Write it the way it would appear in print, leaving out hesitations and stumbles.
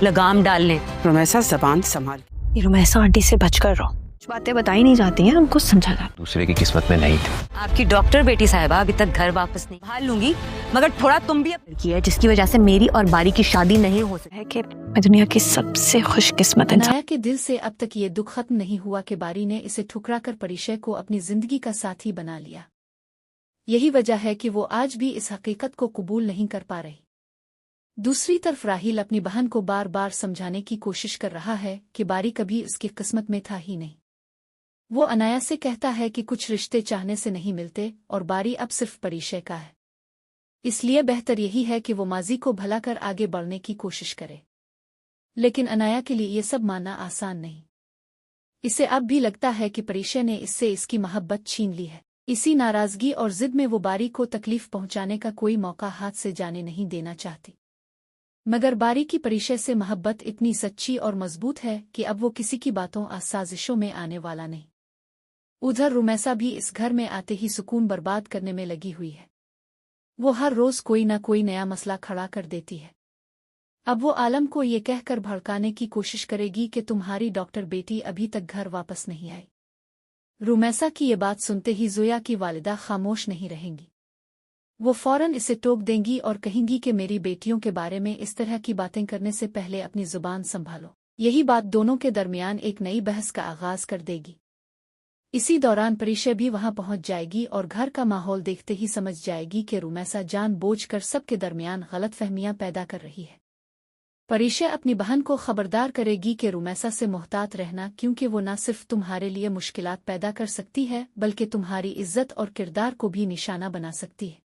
लगाम डाल लें। रुमैसा जबान संभाल। ये रुमैसा आंटी से बच कर रहो, कुछ बातें बताई नहीं जाती हैं, उनको समझा जाता। दूसरे की किस्मत में नहीं थी। आपकी डॉक्टर बेटी साहिबा अभी तक घर वापस नहीं, भाल लूंगी, मगर थोड़ा तुम भी लड़की है जिसकी वजह से मेरी और बारी की शादी नहीं हो सकती है कि मैं दुनिया की सबसे खुशकिस्मत इंसान। अनाया के दिल से अब तक ये दुख खत्म नहीं हुआ कि बारी ने इसे ठुकरा कर परिचय को अपनी जिंदगी का साथी बना लिया। यही वजह है कि वो आज भी इस हकीकत को कबूल नहीं कर पा रही। दूसरी तरफ राहिल अपनी बहन को बार बार समझाने की कोशिश कर रहा है कि बारी कभी उसकी किस्मत में था ही नहीं। वो अनाया से कहता है कि कुछ रिश्ते चाहने से नहीं मिलते और बारी अब सिर्फ परिचय का है, इसलिए बेहतर यही है कि वो माजी को भला कर आगे बढ़ने की कोशिश करे। लेकिन अनाया के लिए ये सब मानना आसान नहीं। इसे अब भी लगता है कि परिचय ने इससे इसकी मोहब्बत छीन ली है। इसी नाराजगी और जिद में वो बारी को तकलीफ पहुंचाने का कोई मौका हाथ से जाने नहीं देना चाहती। मगर बारी की परिचय से मोहब्बत इतनी सच्ची और मजबूत है कि अब वो किसी की बातों और साजिशों में आने वाला नहीं। उधर रुमैसा भी इस घर में आते ही सुकून बर्बाद करने में लगी हुई है। वो हर रोज कोई न कोई नया मसला खड़ा कर देती है। अब वो आलम को ये कहकर भड़काने की कोशिश करेगी कि तुम्हारी डॉक्टर बेटी अभी तक घर वापस नहीं आई। रुमैसा की ये बात सुनते ही जोया की वालिदा खामोश नहीं रहेंगी। वो फौरन इसे टोक देंगी और कहेंगी कि मेरी बेटियों के बारे में इस तरह की बातें करने से पहले अपनी जुबान संभालो। यही बात दोनों के दरमियान एक नई बहस का आगाज कर देगी। इसी दौरान परिचय भी वहां पहुंच जाएगी और घर का माहौल देखते ही समझ जाएगी कि रुमैसा जानबूझकर सबके दरमियान गलतफहमियां पैदा कर रही है। परिचय अपनी बहन को खबरदार करेगी कि रुमैसा से मुहतात रहना, क्योंकि वो न सिर्फ तुम्हारे लिए मुश्किलात पैदा कर सकती है बल्कि तुम्हारी इज्जत और किरदार को भी निशाना बना सकती है।